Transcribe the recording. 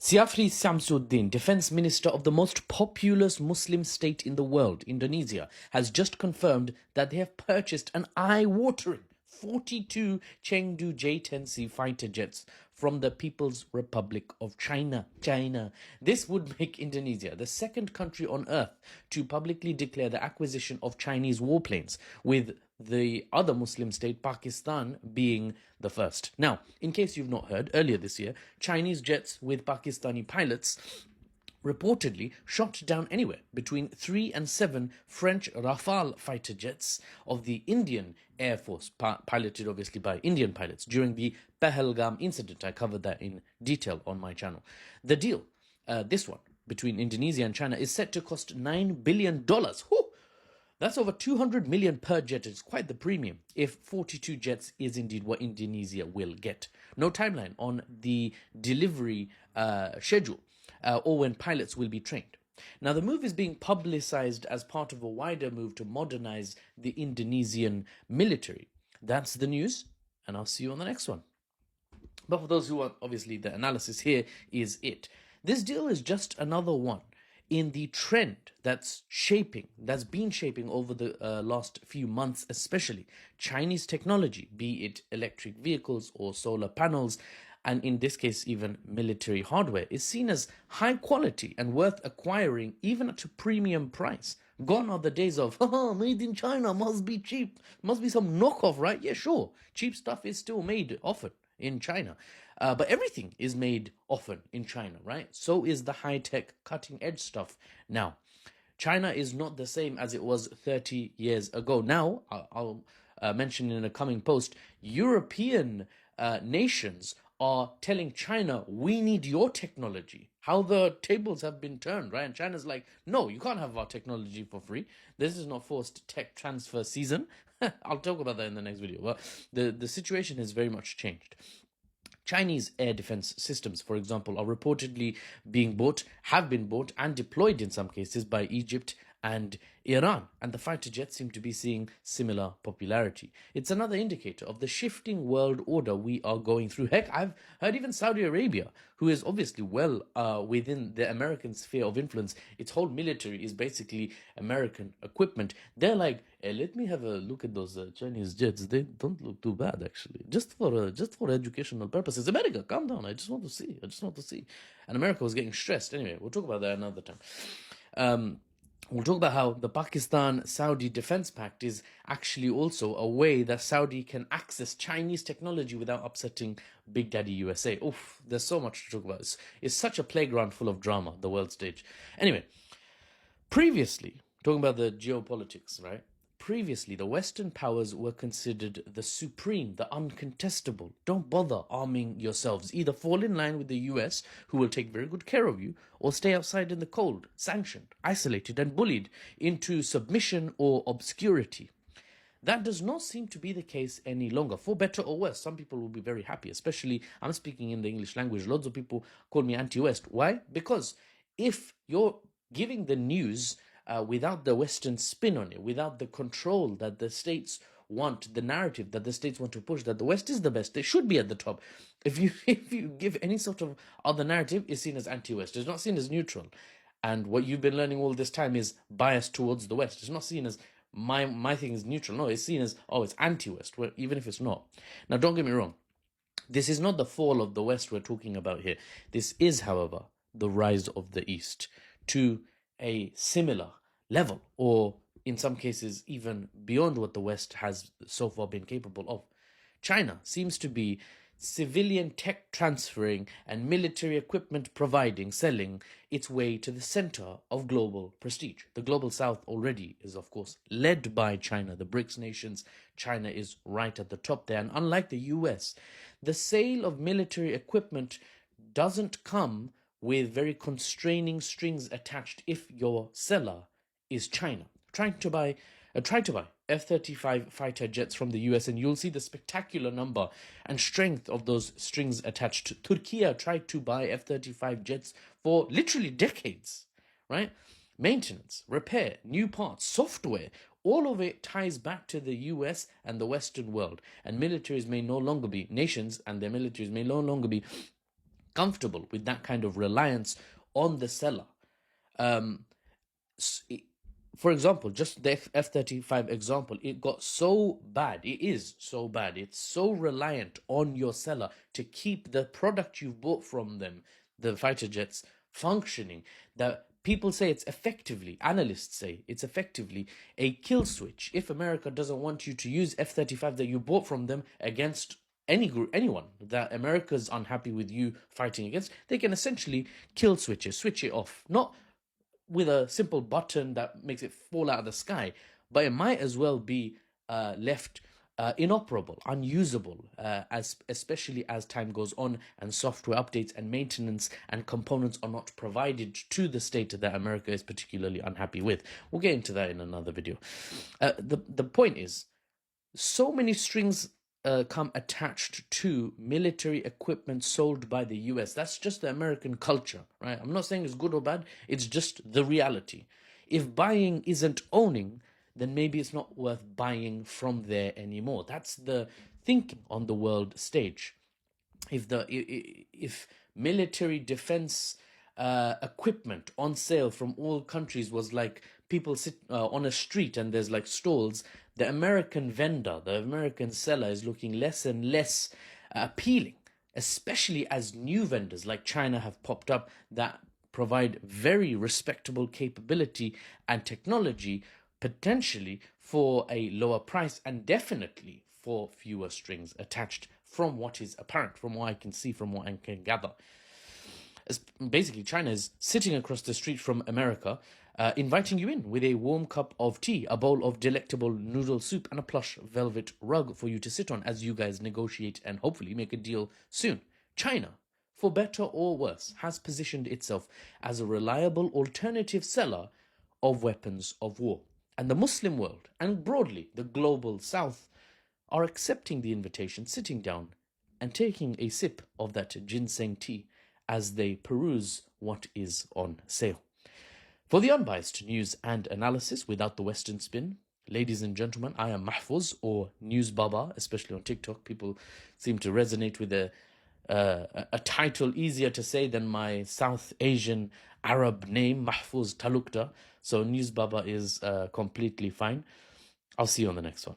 Syafrie Sjamsuddin, Defense Minister of the most populous Muslim state in the world, Indonesia, has just confirmed that they have purchased an eye-watering 42 Chengdu J-10C fighter jets from the People's Republic of China. This would make Indonesia the second country on earth to publicly declare the acquisition of Chinese warplanes, with the other Muslim state, Pakistan, being the first. Now, in case you've not heard, earlier this year, Chinese jets with Pakistani pilots reportedly shot down anywhere between 3 and 7 French Rafale fighter jets of the Indian Air Force, piloted obviously by Indian pilots, during the Pahalgam incident. I covered that in detail on my channel. The deal, this one, between Indonesia and China is set to cost $9 billion. Whew! That's over 200 million per jet. It's quite the premium if 42 jets is indeed what Indonesia will get. No timeline on the delivery schedule or when pilots will be trained. Now, the move is being publicized as part of a wider move to modernize the Indonesian military. That's the news, and I'll see you on the next one. But for those who want, obviously, the analysis here is it. This deal is just another one in the trend that's been shaping over the last few months, especially Chinese technology, be it electric vehicles or solar panels, and in this case even military hardware, is seen as high quality and worth acquiring even at a premium price. Gone are the days of, made in China, must be cheap, must be some knockoff, right? Yeah, sure, cheap stuff is still made often in China. But everything is made often in China, right? So is the high-tech, cutting-edge stuff now. China is not the same as it was 30 years ago. Now, I'll mention in a coming post, European nations are telling China, we need your technology. How the tables have been turned, right? And China's like, no, you can't have our technology for free. This is not forced tech transfer season. I'll talk about that in the next video. Well, the situation has very much changed. Chinese air defense systems, for example, are reportedly have been bought and deployed in some cases by Egypt and Iran, and the fighter jets seem to be seeing similar popularity. It's another indicator of the shifting world order we are going through. Heck, I've heard even Saudi Arabia, who is obviously well within the American sphere of influence, its whole military is basically American equipment. They're like, hey, let me have a look at those Chinese jets. They don't look too bad, actually. Just for educational purposes. America, calm down. I just want to see. And America was getting stressed. Anyway, we'll talk about that another time. We'll talk about how the Pakistan-Saudi Defense Pact is actually also a way that Saudi can access Chinese technology without upsetting Big Daddy USA. Oof, there's so much to talk about. It's such a playground full of drama, the world stage. Anyway, previously, talking about the geopolitics, right? Previously, the Western powers were considered the supreme, the uncontestable. Don't bother arming yourselves. Either fall in line with the US, who will take very good care of you, or stay outside in the cold, sanctioned, isolated, and bullied into submission or obscurity. That does not seem to be the case any longer, for better or worse. Some people will be very happy, especially, I'm speaking in the English language. Lots of people call me anti-West. Why? Because if you're giving the news without the Western spin on it, without the control that the states want, the narrative that the states want to push, that the West is the best, they should be at the top. If you give any sort of other narrative, it's seen as anti-West. It's not seen as neutral. And what you've been learning all this time is bias towards the West. It's not seen as my thing is neutral. No, it's seen as, oh, it's anti-West, well, even if it's not. Now, don't get me wrong. This is not the fall of the West we're talking about here. This is, however, the rise of the East to a similar level, or in some cases even beyond what the West has so far been capable of. China seems to be civilian tech transferring and military equipment providing, selling its way to the center of global prestige. The global south already is, of course, led by China, the BRICS nations. China is right at the top there, and unlike the US, the sale of military equipment doesn't come with very constraining strings attached if your seller is China. Try to buy F-35 fighter jets from the US, and you'll see the spectacular number and strength of those strings attached. Turkey tried to buy F-35 jets for literally decades, right? Maintenance, repair, new parts, software, all of it ties back to the US and the Western world. And nations and their militaries may no longer be comfortable with that kind of reliance on the seller. Um, for example, just the F-35 example, it got so bad. It is so bad. It's so reliant on your seller to keep the product you've bought from them, the fighter jets, functioning, that people say it's effectively, analysts say it's effectively a kill switch. If America doesn't want you to use F-35 that you bought from them against any group, anyone that America's unhappy with you fighting against, they can essentially kill switch it, switch it off. Not with a simple button that makes it fall out of the sky, but it might as well be left inoperable, unusable, especially as time goes on and software updates and maintenance and components are not provided to the state that America is particularly unhappy with. We'll get into that in another video. The point is, so many strings come attached to military equipment sold by the US. That's just the American culture, right? I'm not saying it's good or bad, it's just the reality. If buying isn't owning, then maybe it's not worth buying from there anymore. That's the thinking on the world stage. If military defense equipment on sale from all countries was like people sit on a street and there's like stalls, the American vendor, the American seller is looking less and less appealing, especially as new vendors like China have popped up that provide very respectable capability and technology, potentially for a lower price and definitely for fewer strings attached, from what is apparent, from what I can see, from what I can gather. Basically, China is sitting across the street from America, inviting you in with a warm cup of tea, a bowl of delectable noodle soup, and a plush velvet rug for you to sit on as you guys negotiate and hopefully make a deal soon. China, for better or worse, has positioned itself as a reliable alternative seller of weapons of war. And the Muslim world, and broadly the global south, are accepting the invitation, sitting down and taking a sip of that ginseng tea as they peruse what is on sale. For the unbiased news and analysis without the Western spin, ladies and gentlemen, I am Mahfouz, or NewsBaba, especially on TikTok. People seem to resonate with a title easier to say than my South Asian Arab name, Mahfouz Talukta. So NewsBaba is completely fine. I'll see you on the next one.